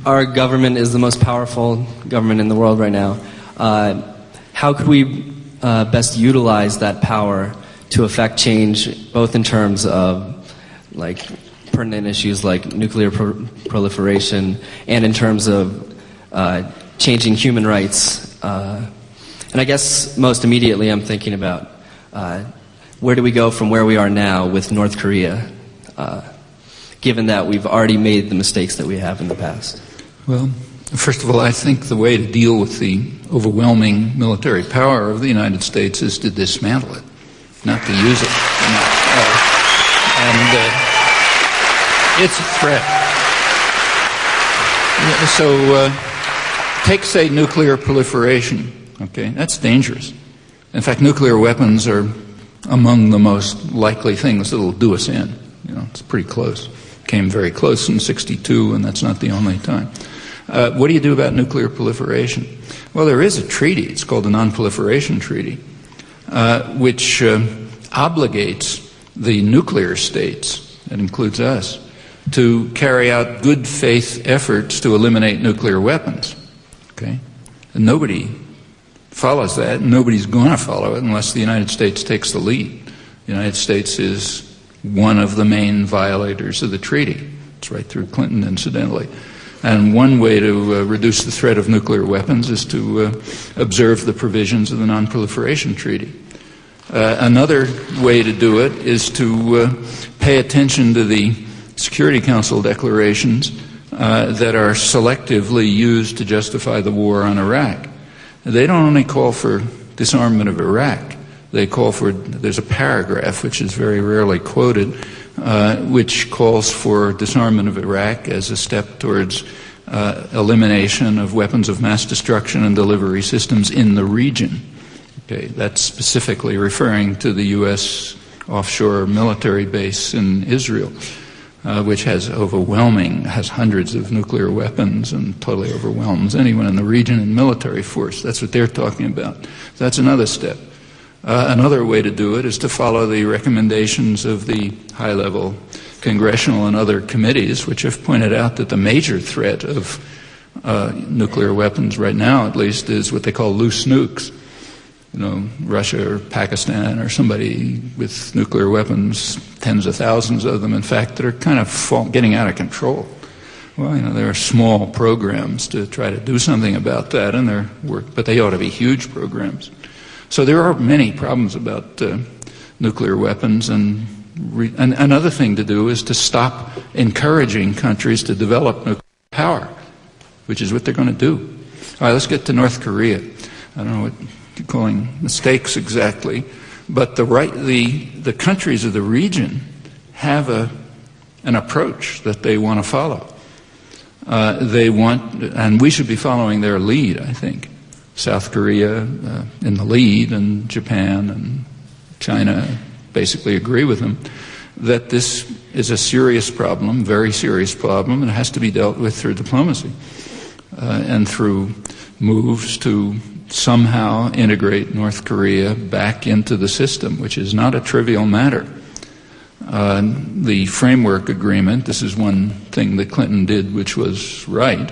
our government is the most powerful government in the world right now. How could we best utilize that power to affect change, both in terms of like pertinent issues like nuclear proliferation, and in terms of changing human rights? And I guess most immediately I'm thinking about where do we go from where we are now with North Korea, given that we've already made the mistakes that we have in the past? Well, first of all, I think the way to deal with the overwhelming military power of the United States is to dismantle it, not to use it. It's a threat. So take, say, nuclear proliferation. Okay, that's dangerous. In fact, nuclear weapons are among the most likely things that will do us in. You know, it's pretty close. Came very close in '62, and that's not the only time. What do you do about nuclear proliferation? Well, there is a treaty. It's called the Non-Proliferation Treaty, which obligates the nuclear states, that includes us, to carry out good faith efforts to eliminate nuclear weapons. Okay? And nobody follows that, and nobody's going to follow it unless the United States takes the lead. The United States is one of the main violators of the treaty. It's right through Clinton, incidentally. And one way to reduce the threat of nuclear weapons is to observe the provisions of the Non-Proliferation Treaty. Another way to do it is to pay attention to the Security Council declarations that are selectively used to justify the war on Iraq. They don't only call for disarmament of Iraq. They call for, there's a paragraph which is very rarely quoted, which calls for disarmament of Iraq as a step towards elimination of weapons of mass destruction and delivery systems in the region. Okay, that's specifically referring to the U.S. offshore military base in Israel, which has hundreds of nuclear weapons and totally overwhelms anyone in the region in military force. That's what they're talking about. That's another step. Another way to do it is to follow the recommendations of the high-level congressional and other committees, which have pointed out that the major threat of nuclear weapons right now, at least, is what they call loose nukes. You know, Russia or Pakistan or somebody with nuclear weapons, tens of thousands of them, in fact, that are kind of getting out of control. Well, you know, there are small programs to try to do something about that, and but they ought to be huge programs. So there are many problems about nuclear weapons, and another thing to do is to stop encouraging countries to develop nuclear power, which is what they're going to do. All right, let's get to North Korea. I don't know what you're calling mistakes exactly, but the countries of the region have an approach that they want to follow. And we should be following their lead, I think. South Korea in the lead, and Japan and China basically agree with them, that this is a serious problem, very serious problem, and it has to be dealt with through diplomacy and through moves to somehow integrate North Korea back into the system, which is not a trivial matter. The framework agreement, this is one thing that Clinton did which was right,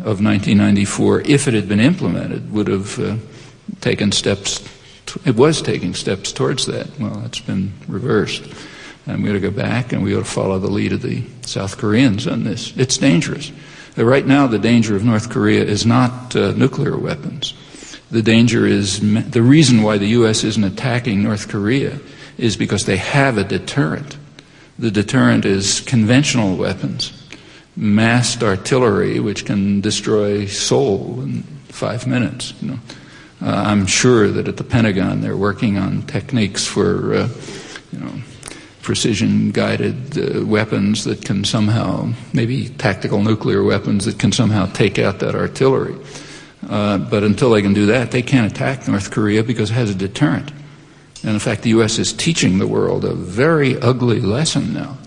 of 1994, if it had been implemented, would have taken steps. It was taking steps towards that. Well, it's been reversed. And we ought to go back, and we ought to follow the lead of the South Koreans on this. It's dangerous. Right now, the danger of North Korea is not nuclear weapons. The danger is, the reason why the U.S. isn't attacking North Korea is because they have a deterrent. The deterrent is conventional weapons, massed artillery, which can destroy Seoul in 5 minutes. You know, I'm sure that at the Pentagon they're working on techniques for, precision-guided weapons that can somehow, maybe tactical nuclear weapons that can somehow take out that artillery. But until they can do that, they can't attack North Korea because it has a deterrent. And in fact, the U.S. is teaching the world a very ugly lesson now.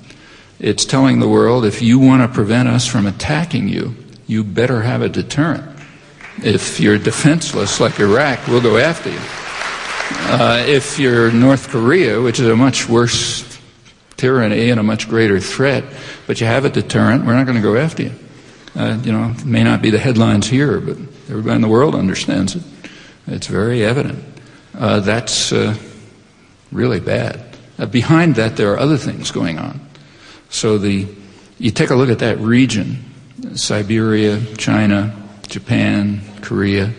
It's telling the world, if you want to prevent us from attacking you, you better have a deterrent. If you're defenseless like Iraq, we'll go after you. If you're North Korea, which is a much worse tyranny and a much greater threat, but you have a deterrent, we're not going to go after you. It may not be the headlines here, but everybody in the world understands it. It's very evident. That's really bad. Behind that, there are other things going on. So you take a look at that region, Siberia, China, Japan, Korea.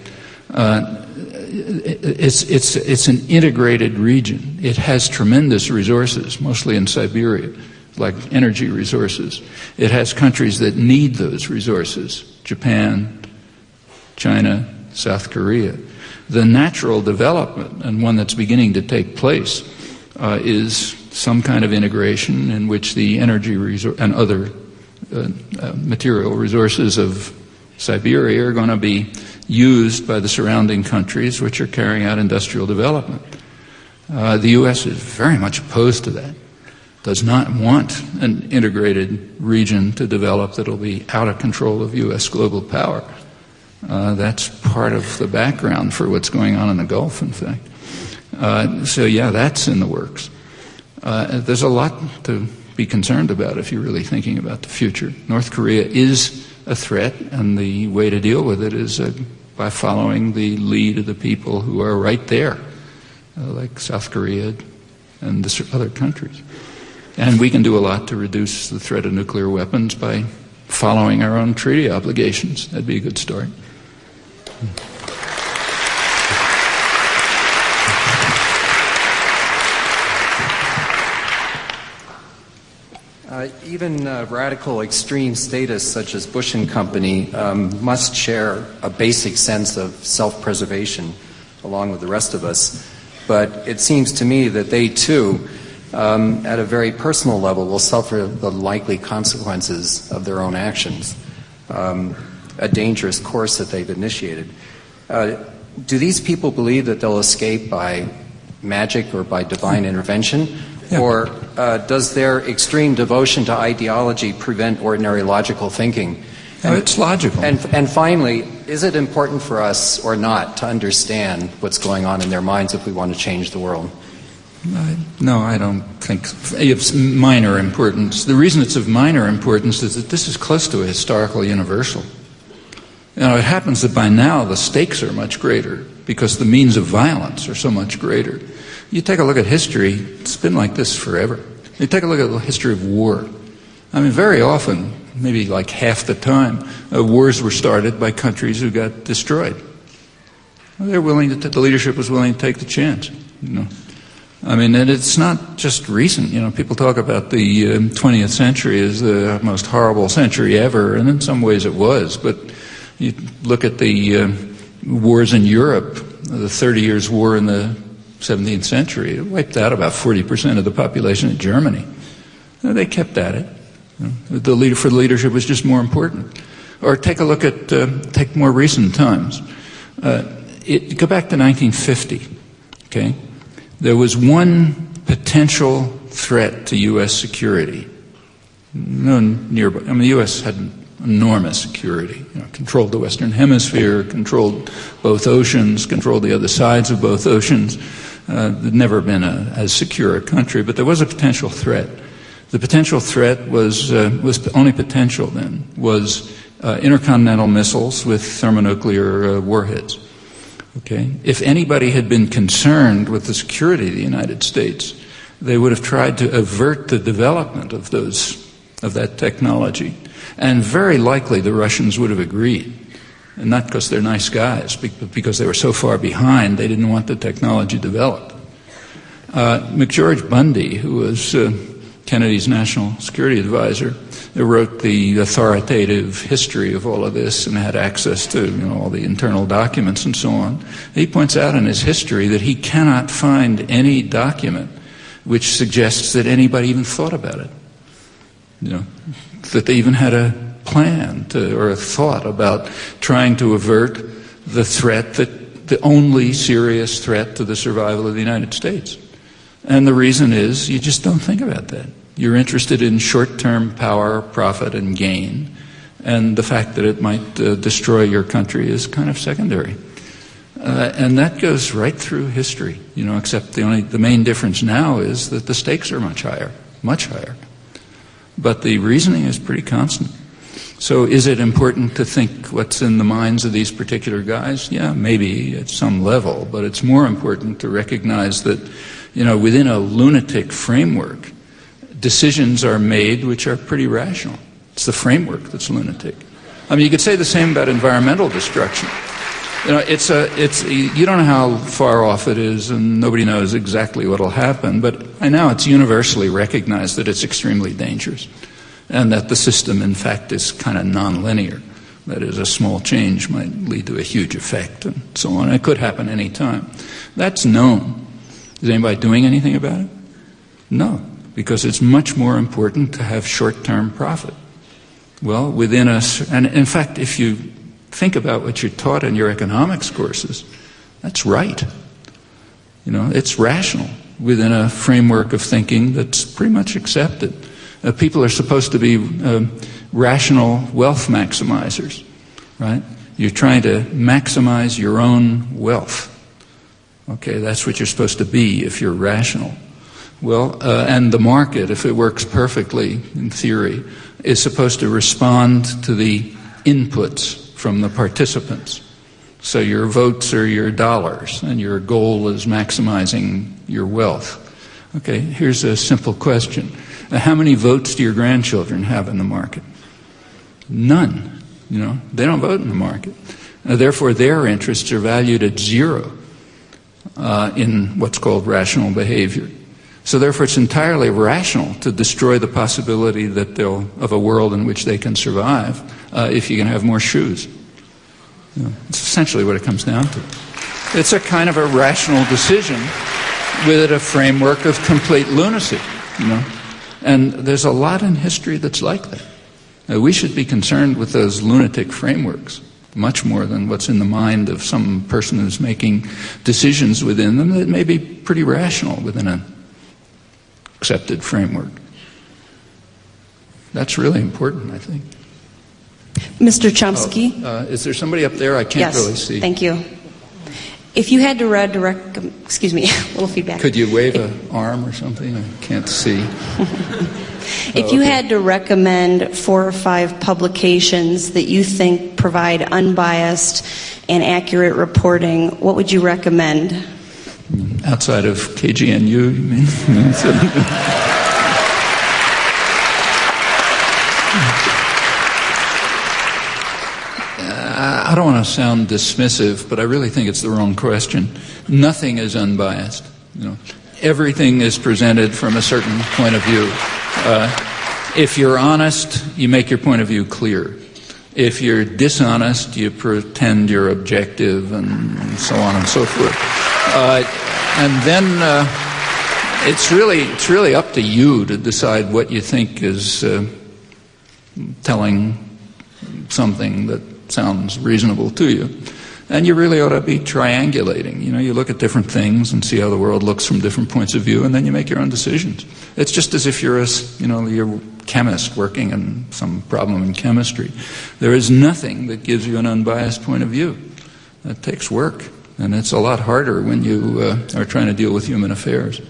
It's an integrated region. It has tremendous resources, mostly in Siberia, like energy resources. It has countries that need those resources, Japan, China, South Korea. The natural development, and one that's beginning to take place, is some kind of integration in which the energy and other material resources of Siberia are going to be used by the surrounding countries which are carrying out industrial development. The U.S. is very much opposed to that, does not want an integrated region to develop that will be out of control of U.S. global power. That's part of the background for what's going on in the Gulf, in fact. That's in the works. There's a lot to be concerned about if you're really thinking about the future. North Korea is a threat, and the way to deal with it is by following the lead of the people who are right there, like South Korea and the other countries. And we can do a lot to reduce the threat of nuclear weapons by following our own treaty obligations. That'd be a good start. Even radical extreme statists such as Bush and Company must share a basic sense of self-preservation along with the rest of us. But it seems to me that they too, at a very personal level, will suffer the likely consequences of their own actions, a dangerous course that they've initiated. Do these people believe that they'll escape by magic or by divine intervention? Yeah. Or does their extreme devotion to ideology prevent ordinary logical thinking? No, it's logical. And finally, is it important for us or not to understand what's going on in their minds if we want to change the world? No, I don't think it's minor importance. The reason it's of minor importance is that this is close to a historical universal. It happens that by now the stakes are much greater because the means of violence are so much greater. You take a look at history, it's been like this forever. You take a look at the history of war. Very often, maybe like half the time, wars were started by countries who got destroyed. They're willing to, the leadership was willing to take the chance. And it's not just recent. People talk about the 20th century as the most horrible century ever, and in some ways it was. But you look at the wars in Europe, the 30 Years' War in the 17th century, it wiped out about 40% of the population of Germany. They kept at it. The leadership was just more important. Or take a look at take more recent times. Go back to 1950. Okay, there was one potential threat to U.S. security. No nearby. The U.S. had enormous security. Controlled the Western Hemisphere, controlled both oceans, controlled the other sides of both oceans. There'd never been as secure a country, but there was a potential threat. The potential threat was only potential then, was intercontinental missiles with thermonuclear warheads. Okay? If anybody had been concerned with the security of the United States, they would have tried to avert the development of that technology. And very likely the Russians would have agreed. And not because they're nice guys, but because they were so far behind, they didn't want the technology developed. McGeorge Bundy, who was Kennedy's national security advisor, wrote the authoritative history of all of this and had access to all the internal documents and so on. He points out in his history that he cannot find any document which suggests that anybody even thought about it. That they even had a plan or a thought about trying to avert the threat, the only serious threat to the survival of the United States. And the reason is you just don't think about that. You're interested in short-term power, profit, and gain, and the fact that it might destroy your country is kind of secondary. And that goes right through history, except the main difference now is that the stakes are much higher. But the reasoning is pretty constant. So is it important to think what's in the minds of these particular guys? Yeah, maybe at some level, but it's more important to recognize that, within a lunatic framework, decisions are made which are pretty rational. It's the framework that's lunatic. I mean, you could say the same about environmental destruction. You don't know how far off it is, and nobody knows exactly what will happen, but by now it's universally recognized that it's extremely dangerous, and that the system, in fact, is kind of nonlinear. That is, a small change might lead to a huge effect, and so on. It could happen any time. That's known. Is anybody doing anything about it? No, because it's much more important to have short-term profit. Well, and in fact, if you think about what you're taught in your economics courses, that's right. It's rational within a framework of thinking that's pretty much accepted. People are supposed to be rational wealth maximizers, right? You're trying to maximize your own wealth. Okay, that's what you're supposed to be if you're rational. Well, and the market, if it works perfectly in theory, is supposed to respond to the inputs from the participants. So your votes are your dollars, and your goal is maximizing your wealth. Okay, here's a simple question. How many votes do your grandchildren have in the market? None. They don't vote in the market. Therefore, their interests are valued at zero in what's called rational behavior. So therefore, it's entirely rational to destroy the possibility of a world in which they can survive if you can have more shoes. It's essentially what it comes down to. It's a kind of a rational decision within a framework of complete lunacy, And there's a lot in history that's like that. We should be concerned with those lunatic frameworks much more than what's in the mind of some person who's making decisions within them that may be pretty rational within an accepted framework. That's really important, I think. Mr. Chomsky? Is there somebody up there? I can't really see. Yes, thank you. If you had to excuse me, a little feedback. Could you wave an arm or something? I can't see. If you had to recommend 4 or 5 publications that you think provide unbiased and accurate reporting, what would you recommend? Outside of KGNU, you mean? I don't want to sound dismissive, but I really think it's the wrong question. Nothing is unbiased. Everything is presented from a certain point of view. If you're honest, you make your point of view clear. If you're dishonest, you pretend you're objective, and so on and so forth. And then it's really up to you to decide what you think is telling something that sounds reasonable to you. And you really ought to be triangulating. You look at different things and see how the world looks from different points of view, and then you make your own decisions. It's just as if you're you're a chemist working on some problem in chemistry. There is nothing that gives you an unbiased point of view. That takes work, and it's a lot harder when you are trying to deal with human affairs.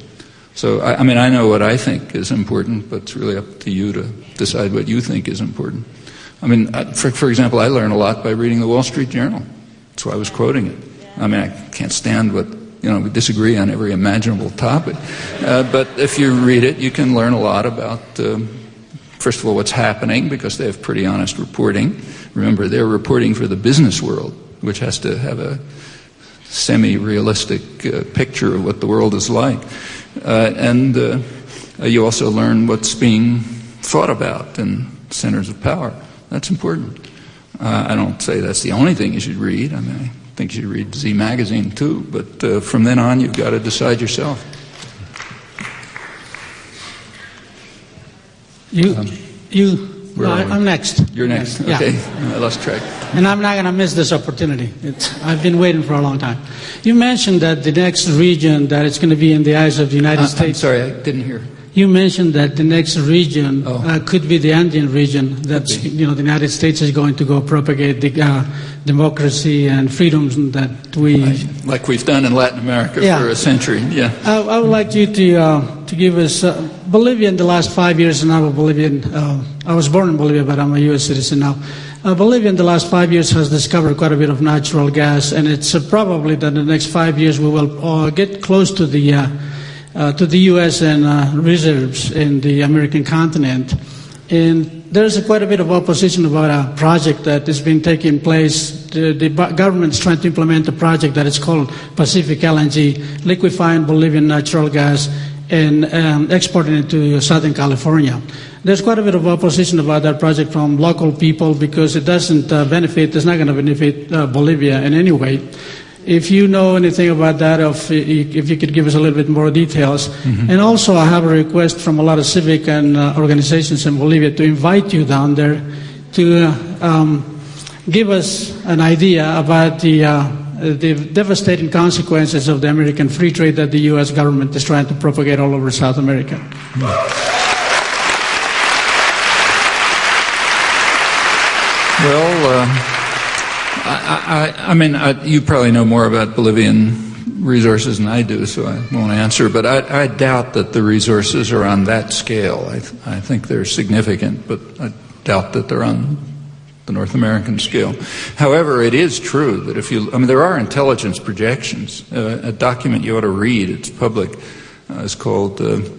So, I know what I think is important, but it's really up to you to decide what you think is important. For example, I learn a lot by reading the Wall Street Journal. That's why I was quoting it. I can't stand what, we disagree on every imaginable topic. But if you read it, you can learn a lot about, first of all, what's happening, because they have pretty honest reporting. Remember, they're reporting for the business world, which has to have a semi-realistic picture of what the world is like. And you also learn what's being thought about in centers of power. That's important. I don't say that's the only thing you should read. I think you should read Z Magazine too, but from then on you've got to decide yourself. I'm next. You're next. Yeah. Okay. I lost track. And I'm not going to miss this opportunity. I've been waiting for a long time. You mentioned that the next region that it's going to be in the eyes of the United States. I'm sorry, I didn't hear. You mentioned that the next region could be the Andean region. That's the United States is going to go propagate the democracy and freedoms that we like we've done in Latin America for a century. Yeah. I would like you to give us Bolivia in the last 5 years, and I'm a Bolivian. I was born in Bolivia, but I'm a U.S. citizen now. Bolivia in the last 5 years has discovered quite a bit of natural gas, and it's probably that in the next 5 years we will get close to the U.S. and reserves in the American continent. And there's quite a bit of opposition about a project that has been taking place. The government is trying to implement a project that is called Pacific LNG, liquefying Bolivian natural gas and exporting it to Southern California. There's quite a bit of opposition about that project from local people because it doesn't benefit, it's not going to benefit Bolivia in any way. If you know anything about that, if you could give us a little bit more details. Mm-hmm. And also I have a request from a lot of civic and organizations in Bolivia to invite you down there to give us an idea about the devastating consequences of the American free trade that the U.S. government is trying to propagate all over South America. Well, I mean, you probably know more about Bolivian resources than I do, so I won't answer, but I doubt that the resources are on that scale. I think they're significant, but I doubt that they're on the North American scale. However, it is true that there are intelligence projections. A document you ought to read, it's public, it's called, forget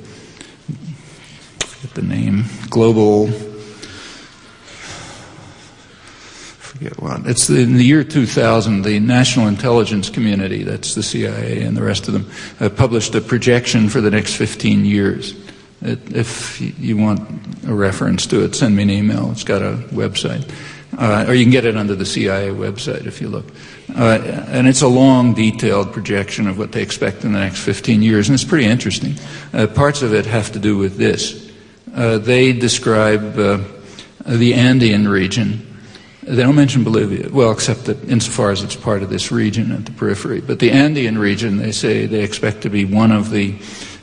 the name, Global... It's in the year 2000, the National Intelligence Community, that's the CIA and the rest of them, published a projection for the next 15 years. If you want a reference to it, send me an email. It's got a website. Or you can get it under the CIA website if you look. And it's a long, detailed projection of what they expect in the next 15 years, and it's pretty interesting. Parts of it have to do with this. They describe the Andean region. They don't mention Bolivia, well, except that insofar as it's part of this region at the periphery. But the Andean region, they say they expect to be one of the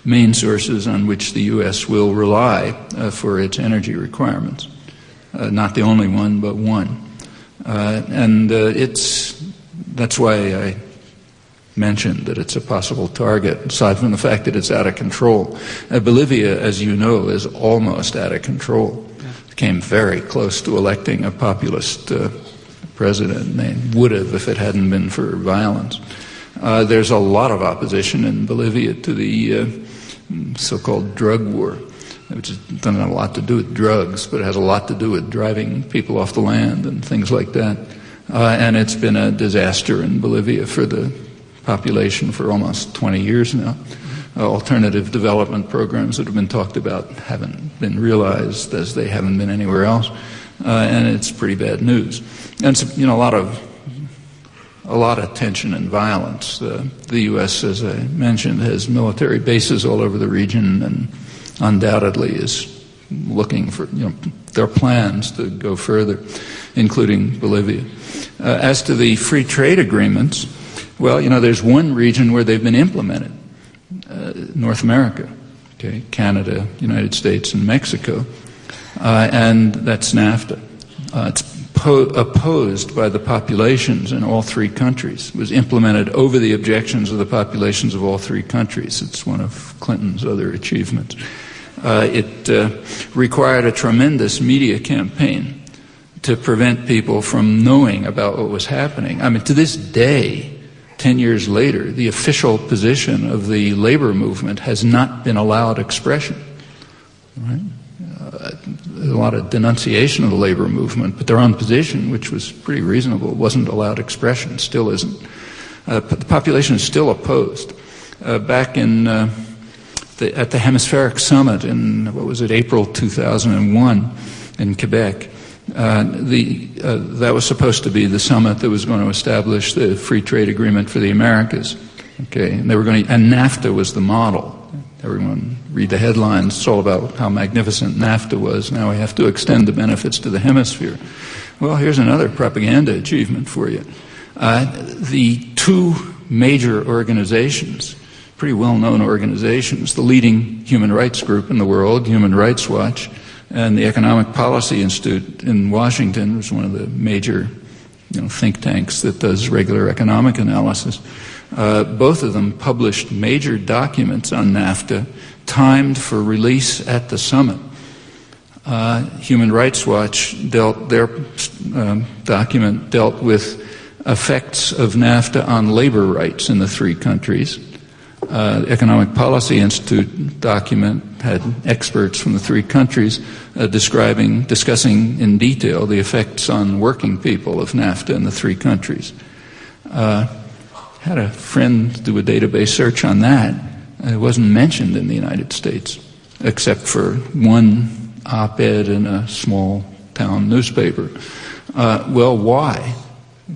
main sources on which the U.S. will rely for its energy requirements. Not the only one, but one. That's why I mentioned that it's a possible target, aside from the fact that it's out of control. Bolivia, as you know, is almost out of control. Came very close to electing a populist president. They would have if it hadn't been for violence. There's a lot of opposition in Bolivia to the so-called drug war, which doesn't have a lot to do with drugs, but it has a lot to do with driving people off the land and things like that. And it's been a disaster in Bolivia for the population for almost 20 years now. Alternative development programs that have been talked about haven't been realized, as they haven't been anywhere else, and it's pretty bad news. And it's, a lot of tension and violence. The U.S., as I mentioned, has military bases all over the region, and undoubtedly is looking for there are plans to go further, including Bolivia. As to the free trade agreements, well, there's one region where they've been implemented. North America, okay, Canada, United States, and Mexico, and that's NAFTA. It's opposed by the populations in all three countries. It was implemented over the objections of the populations of all three countries. It's one of Clinton's other achievements. It required a tremendous media campaign to prevent people from knowing about what was happening. I mean, to this day, 10 years later, the official position of the labor movement has not been allowed expression. Right? A lot of denunciation of the labor movement, but their own position, which was pretty reasonable, wasn't allowed expression, still isn't. But the population is still opposed. Back in at the Hemispheric Summit in, April 2001 in Quebec, that was supposed to be the summit that was going to establish the free trade agreement for the Americas. Okay, and and NAFTA was the model. Everyone read the headlines. It's all about how magnificent NAFTA was. Now we have to extend the benefits to the hemisphere. Well, here's another propaganda achievement for you. The two major organizations, pretty well-known organizations, the leading human rights group in the world, Human Rights Watch, and the Economic Policy Institute in Washington, which is one of the major think tanks that does regular economic analysis. Both of them published major documents on NAFTA timed for release at the summit. Human Rights Watch their document dealt with effects of NAFTA on labor rights in the three countries. The Economic Policy Institute document had experts from the three countries discussing in detail the effects on working people of NAFTA in the three countries. Had a friend do a database search on that. It wasn't mentioned in the United States, except for one op-ed in a small town newspaper. Well, why?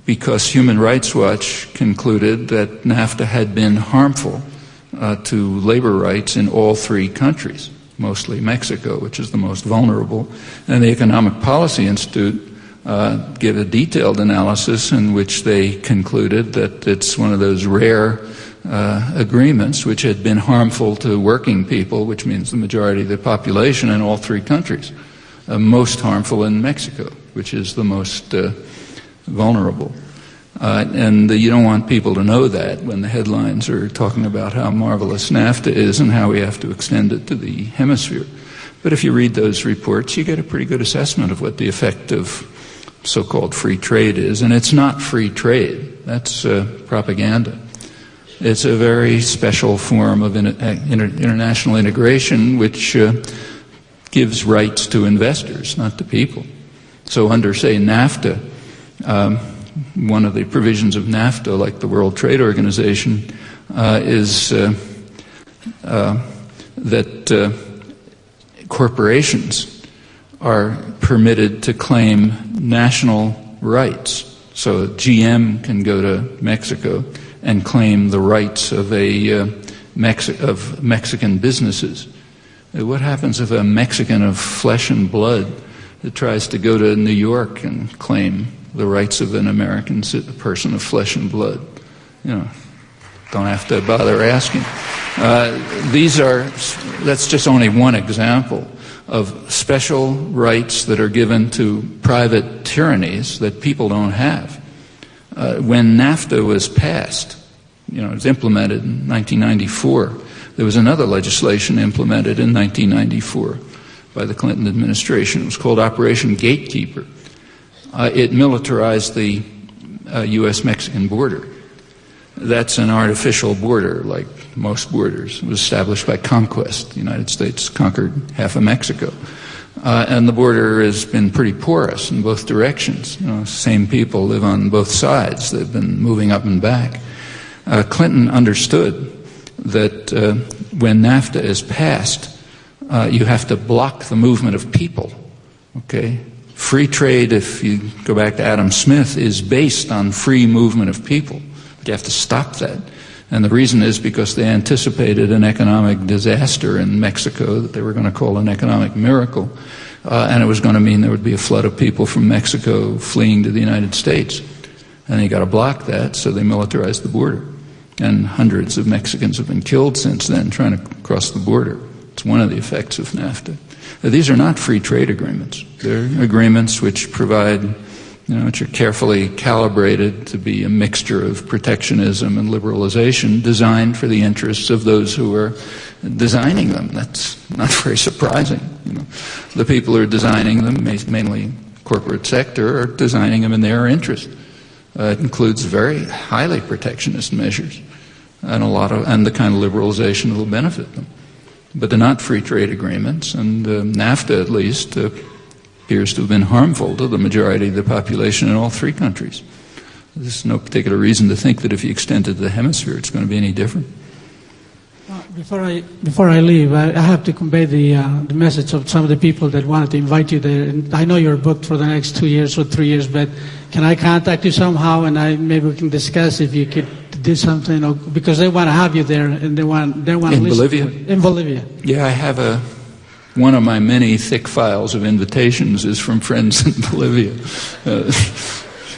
Because Human Rights Watch concluded that NAFTA had been harmful to labor rights in all three countries, mostly Mexico, which is the most vulnerable. And the Economic Policy Institute gave a detailed analysis in which they concluded that it's one of those rare agreements which had been harmful to working people, which means the majority of the population in all three countries. Most harmful in Mexico, which is the most vulnerable. And you don't want people to know that when the headlines are talking about how marvelous NAFTA is and how we have to extend it to the hemisphere. But if you read those reports, you get a pretty good assessment of what the effect of so-called free trade is. And it's not free trade. That's propaganda. It's a very special form of international integration which gives rights to investors, not to people. So under, say, NAFTA, one of the provisions of NAFTA, like the World Trade Organization, is that corporations are permitted to claim national rights. So GM can go to Mexico and claim the rights of Mexican businesses. What happens if a Mexican of flesh and blood that tries to go to New York and claim the rights of an American person of flesh and blood? You know, don't have to bother asking. That's just only one example of special rights that are given to private tyrannies that people don't have. When NAFTA was passed, it was implemented in 1994. There was another legislation implemented in 1994 by the Clinton administration. It was called Operation Gatekeeper. It militarized the U.S.-Mexican border. That's an artificial border, like most borders. It was established by conquest. The United States conquered half of Mexico. And the border has been pretty porous in both directions. Same people live on both sides. They've been moving up and back. Clinton understood that when NAFTA is passed, you have to block the movement of people. Okay? Free trade, if you go back to Adam Smith, is based on free movement of people. But you have to stop that. And the reason is because they anticipated an economic disaster in Mexico that they were going to call an economic miracle. And it was going to mean there would be a flood of people from Mexico fleeing to the United States. And they got to block that, so they militarized the border. And hundreds of Mexicans have been killed since then trying to cross the border. It's one of the effects of NAFTA. These are not free trade agreements. They're agreements which provide, which are carefully calibrated to be a mixture of protectionism and liberalization designed for the interests of those who are designing them. That's not very surprising. The people who are designing them, mainly corporate sector, are designing them in their interest. It includes very highly protectionist measures and the kind of liberalization that will benefit them. But they're not free trade agreements, and NAFTA, at least, appears to have been harmful to the majority of the population in all three countries. There's no particular reason to think that if you extend it to the hemisphere, it's going to be any different. Before I leave, I have to convey the message of some of the people that wanted to invite you there. And I know you're booked for the next 2 years or 3 years, but can I contact you somehow, and maybe we can discuss if you could do something, because they want to have you there, and they want to listen. In Bolivia? In Bolivia. Yeah, I have one of my many thick files of invitations is from friends in Bolivia.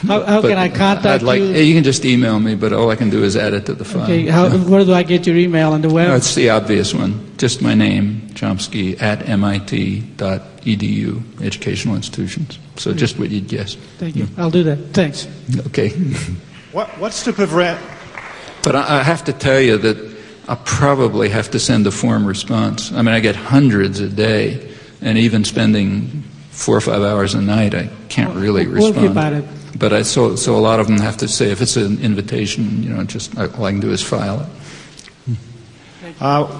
How can I contact you? You can just email me, but all I can do is add it to the file. Okay, where do I get your email on the web? No, it's the obvious one. Just my name, Chomsky, at MIT.edu, educational institutions. So just what you'd guess. Thank you. I'll do that. Thanks. Okay. What's to prevent... But I have to tell you that I'll probably have to send a form response. I mean, I get hundreds a day, and even spending 4 or 5 hours a night, I can't really respond. We'll keep at it. But so a lot of them have to say, if it's an invitation, just all I can do is file it.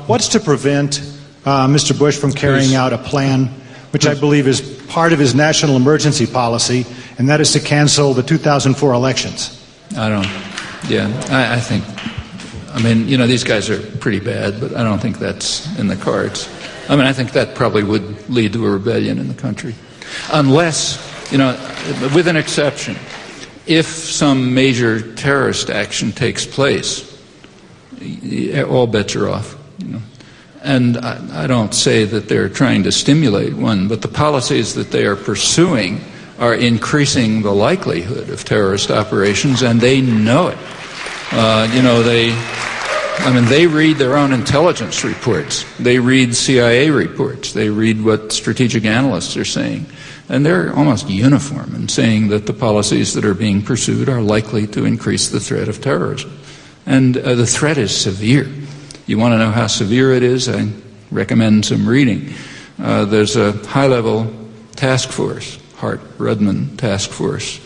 What's to prevent Mr. Bush from carrying out a plan, which I believe is part of his national emergency policy, and that is to cancel the 2004 elections? I think, these guys are pretty bad, but I don't think that's in the cards. I think that probably would lead to a rebellion in the country. Unless, with an exception, if some major terrorist action takes place, all bets are off. And I don't say that they're trying to stimulate one, but the policies that they are pursuing are increasing the likelihood of terrorist operations, and they know it. They read their own intelligence reports. They read CIA reports. They read what strategic analysts are saying. And they're almost uniform in saying that the policies that are being pursued are likely to increase the threat of terrorism. And the threat is severe. You want to know how severe it is? I recommend some reading. There's a high-level task force, Hart-Rudman task force,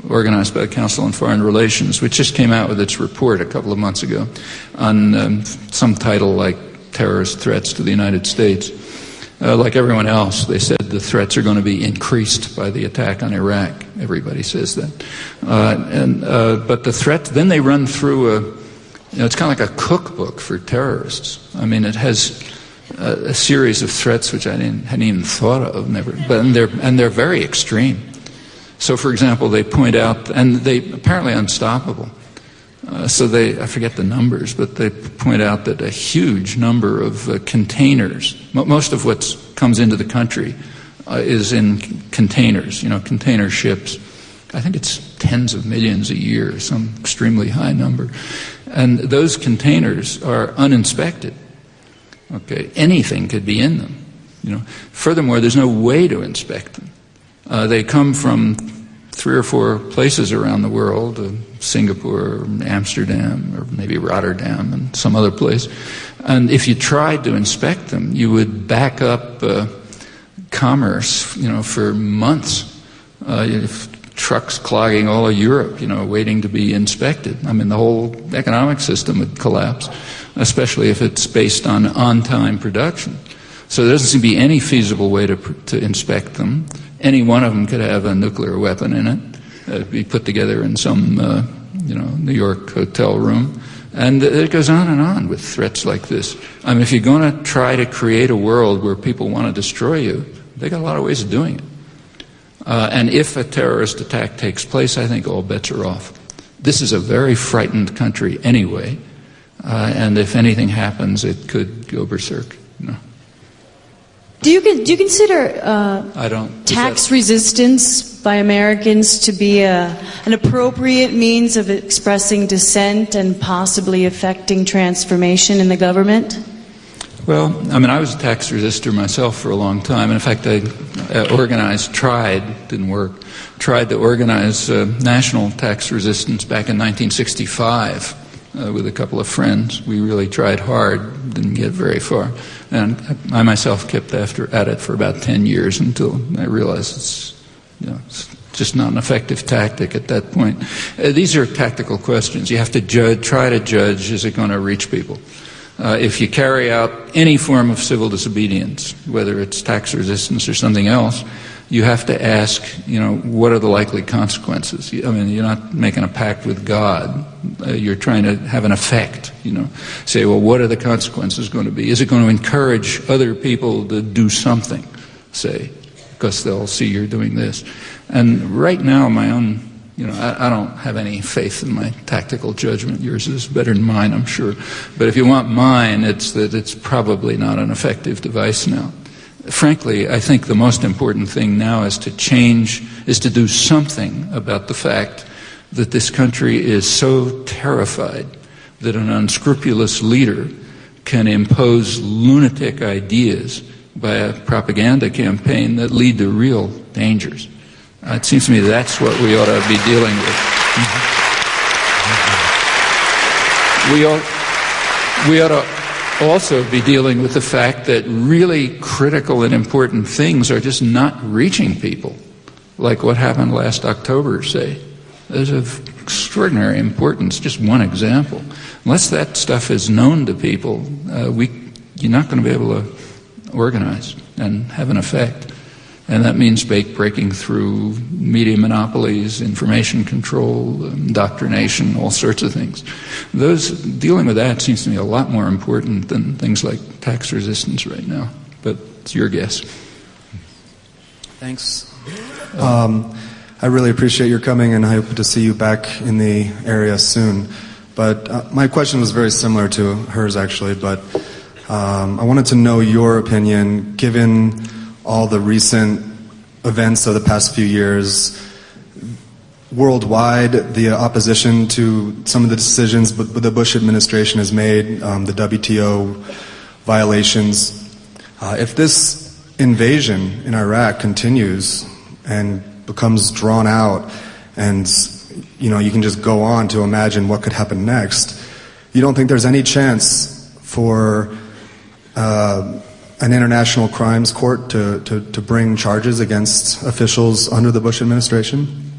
organized by the Council on Foreign Relations, which just came out with its report a couple of months ago on some title like Terrorist Threats to the United States. Like everyone else, they said the threats are going to be increased by the attack on Iraq. Everybody says that. But the threat, then they run through it's kind of like a cookbook for terrorists. It has a series of threats which I hadn't even thought of, and they're very extreme. So, for example, they point out, and they apparently unstoppable. I forget the numbers, but they point out that a huge number of containers, most of what comes into the country is in containers, container ships. I think it's tens of millions a year, some extremely high number. And those containers are uninspected. Okay, anything could be in them. Furthermore, there's no way to inspect them. They come from 3 or 4 places around the world, Singapore, Amsterdam, or maybe Rotterdam, and some other place. And if you tried to inspect them, you would back up commerce, for months. Trucks clogging all of Europe, waiting to be inspected. The whole economic system would collapse, especially if it's based on on-time production. So there doesn't seem to be any feasible way to inspect them. Any one of them could have a nuclear weapon in it, be put together in some, New York hotel room. And it goes on and on with threats like this. If you're going to try to create a world where people want to destroy you, they got a lot of ways of doing it. And if a terrorist attack takes place, I think all bets are off. This is a very frightened country anyway, and if anything happens, it could go berserk. Do you consider tax resistance by Americans to be an appropriate means of expressing dissent and possibly affecting transformation in the government? Well, I was a tax resistor myself for a long time. In fact, I tried to organize national tax resistance back in 1965 with a couple of friends. We really tried hard, didn't get very far. And I myself kept at it for about 10 years until I realized it's just not an effective tactic at that point. These are tactical questions. You have to try to judge, is it going to reach people? If you carry out any form of civil disobedience, whether it's tax resistance or something else, you have to ask, what are the likely consequences? You're not making a pact with God. You're trying to have an effect, Say, well, what are the consequences going to be? Is it going to encourage other people to do something, say, because they'll see you're doing this? And right now, my own, I don't have any faith in my tactical judgment. Yours is better than mine, I'm sure. But if you want mine, it's that it's probably not an effective device now. Frankly, I think the most important thing now is to do something about the fact that this country is so terrified that an unscrupulous leader can impose lunatic ideas by a propaganda campaign that lead to real dangers. It seems to me that's what we ought to be dealing with. we ought to also be dealing with the fact that really critical and important things are just not reaching people, like what happened last October, say. Those of extraordinary importance, just one example. Unless that stuff is known to people, you're not going to be able to organize and have an effect. And that means breaking through media monopolies, information control, indoctrination, all sorts of things. Dealing with that seems to me a lot more important than things like tax resistance right now. But it's your guess. Thanks. I really appreciate your coming, and I hope to see you back in the area soon. But my question was very similar to hers, actually, but I wanted to know your opinion, given all the recent events of the past few years, worldwide, the opposition to some of the decisions the Bush administration has made, the WTO violations. If this invasion in Iraq continues and becomes drawn out, and you can just go on to imagine what could happen next, you don't think there's any chance for an international crimes court to bring charges against officials under the Bush administration?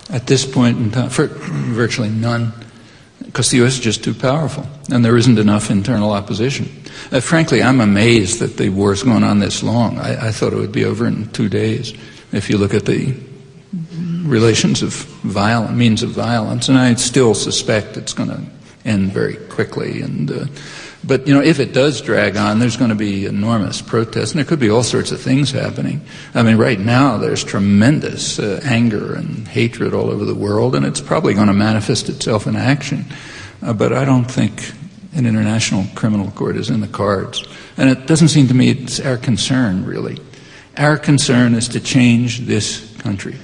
At this point in time, virtually none, because the U.S. is just too powerful, and there isn't enough internal opposition. Frankly, I'm amazed that the war's going on this long. I thought it would be over in 2 days, if you look at the relations of means of violence, and I still suspect it's going to end very quickly. But if it does drag on, there's going to be enormous protests, and there could be all sorts of things happening. I mean, right now there's tremendous anger and hatred all over the world, and it's probably going to manifest itself in action. But I don't think an international criminal court is in the cards, and it doesn't seem to me it's our concern, really. Our concern is to change this country,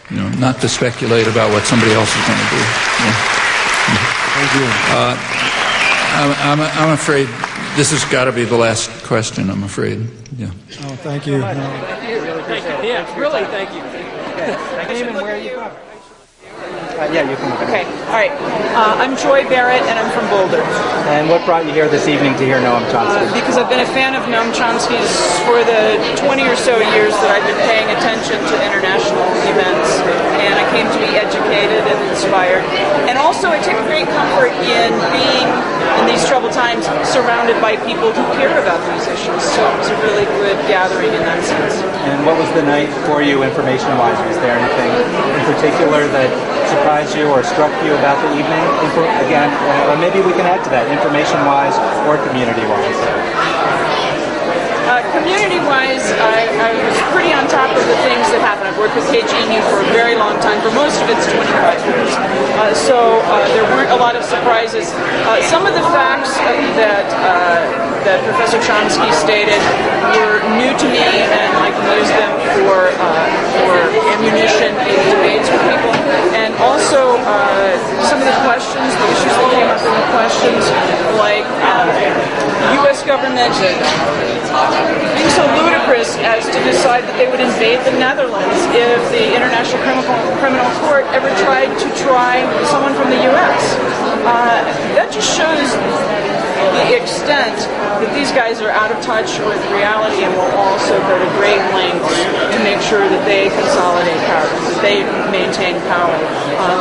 not to speculate about what somebody else is going to do. Thank you. I'm afraid this has got to be the last question, I'm afraid. Yeah. Oh, thank you. Thank you. Yeah, really, thank you. Okay. Name and where are you from? Yeah, you can. Okay, all right. I'm Joy Barrett, and I'm from Boulder. And what brought you here this evening to hear Noam Chomsky? Because I've been a fan of Noam Chomsky's for the 20 or so years that I've been paying attention to international events, and I came to be educated and inspired. And also, I take great comfort in being, in these troubled times, surrounded by people who care about these issues. So it was a really good gathering in that sense. And what was the night for you, information-wise? Was there anything in particular that surprised you or struck you about the evening? Again, or maybe we can add to that, information-wise or community-wise. Community-wise, I was pretty on top of the things that happened. I've worked with KGNU for a very long time, for most of its 25 years. So there weren't a lot of surprises. Some of the facts that Professor Chomsky stated were new to me, and I can use them for ammunition in debates with people. And also some of the questions, the issues that came up in the questions, like U.S. government being so ludicrous as to decide that they would invade the Netherlands if the International Criminal Court ever tried to try someone from the U.S. That just shows the extent that these guys are out of touch with reality and will also go to great lengths to make sure that they consolidate power, that they maintain power.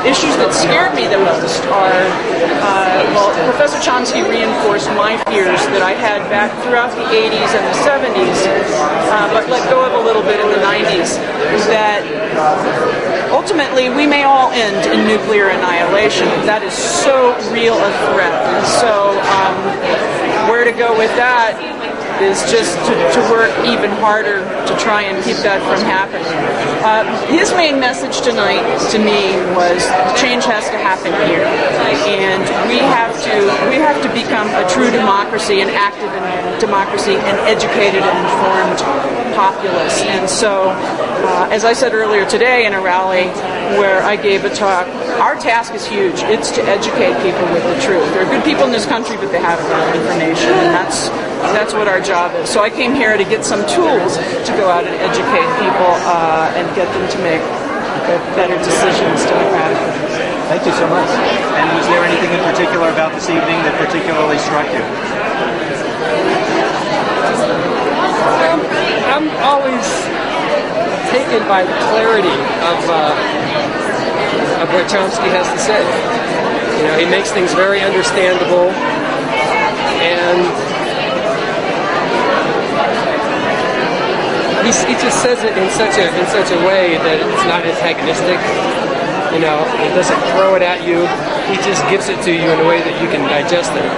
Issues that scared me the most are, Professor Chomsky reinforced my fears that I had back throughout the 80s and the 70s, but let go of a little bit in the 90s, that ultimately we may all end in nuclear annihilation. That is so real a threat. And so where to go with that is just to work even harder to try and keep that from happening. His main message tonight to me was change has to happen here, and we have to become a true democracy, an active democracy, an educated and informed populace. And so, as I said earlier today in a rally where I gave a talk, our task is huge. It's to educate people with the truth. There are good people in this country, but they haven't enough information, and that's what our job is. So I came here to get some tools to go out and educate people and get them to make better decisions democratically. Thank you so much. And was there anything in particular about this evening that particularly struck you? I'm always taken by the clarity of what Chomsky has to say. You know, he makes things very understandable, and he just says it in such a way that it's not antagonistic. You know, he doesn't throw it at you. He just gives it to you in a way that you can digest it.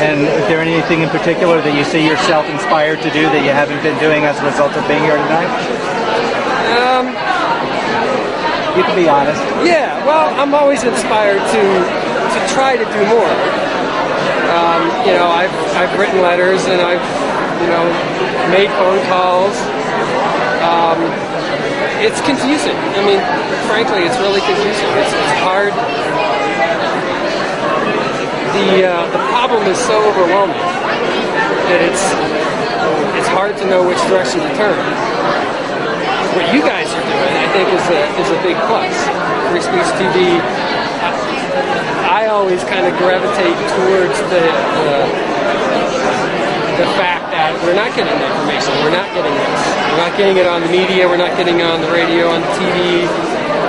And is there anything in particular that you see yourself inspired to do that you haven't been doing as a result of being here tonight? You can be honest. Yeah, well, I'm always inspired to try to do more. You know, I've written letters and I've made phone calls. It's confusing. I mean, frankly, it's really confusing. It's hard. The problem is so overwhelming that it's hard to know which direction to turn. What you guys are doing, I think, is a big plus. Free Speech TV. I always kind of gravitate towards the fact that we're not getting the information. We're not getting this. We're not getting it on the media. We're not getting it on the radio, on the TV.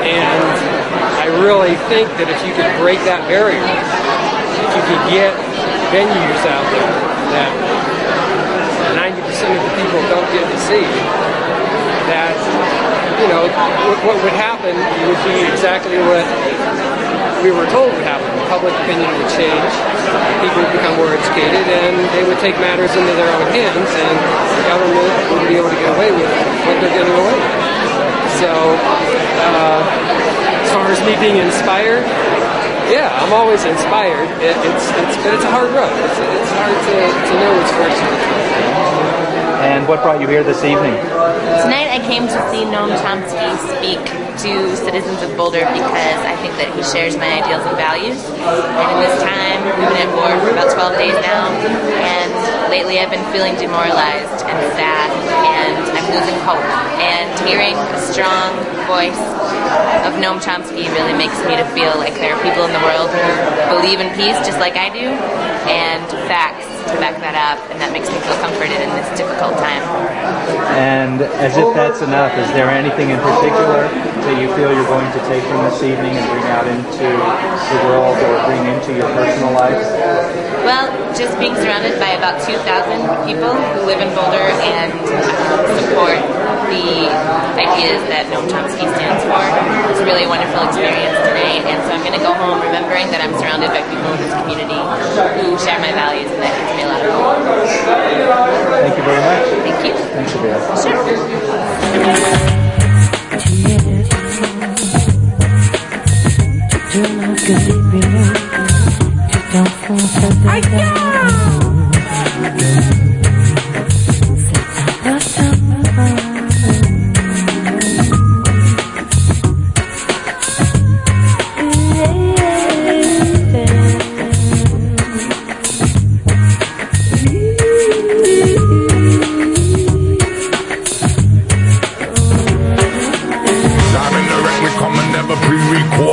And I really think that if you could break that barrier, if you could get venues out there that 90% of the people don't get to see, that, you know, what would happen would be exactly what we were told would happen. Public opinion would change, people would become more educated, and they would take matters into their own hands, and the government wouldn't be able to get away with what they're getting away with. So, as far as me being inspired, yeah, I'm always inspired. But it's a hard road. It's hard to know which direction to take. And what brought you here this evening? Tonight I came to see Noam Chomsky speak to citizens of Boulder because I think that he shares my ideals and values. And in this time, we've been at war for about 12 days now, and lately I've been feeling demoralized and sad, and I'm losing hope. And hearing a strong voice of Noam Chomsky really makes me to feel like there are people in the world who believe in peace just like I do, and facts to back that up, and that makes me feel comforted in this difficult time. And as if that's enough, is there anything in particular that you feel you're going to take from this evening and bring out into the world or bring into your personal life? Well, just being surrounded by about 2,000 people who live in Boulder and support the ideas that Noam Chomsky stands for. It's really a wonderful experience tonight, and so I'm going to go home remembering that I'm surrounded by people in this community who share my values, and that gives me a lot of hope. Thank you very much. Thank you. Thanks for being here.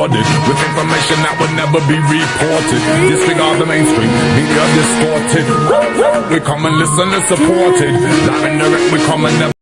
With information that would never be reported. Disregard the mainstream, media distorted. We come and listen and support it. Live and direct, we come and never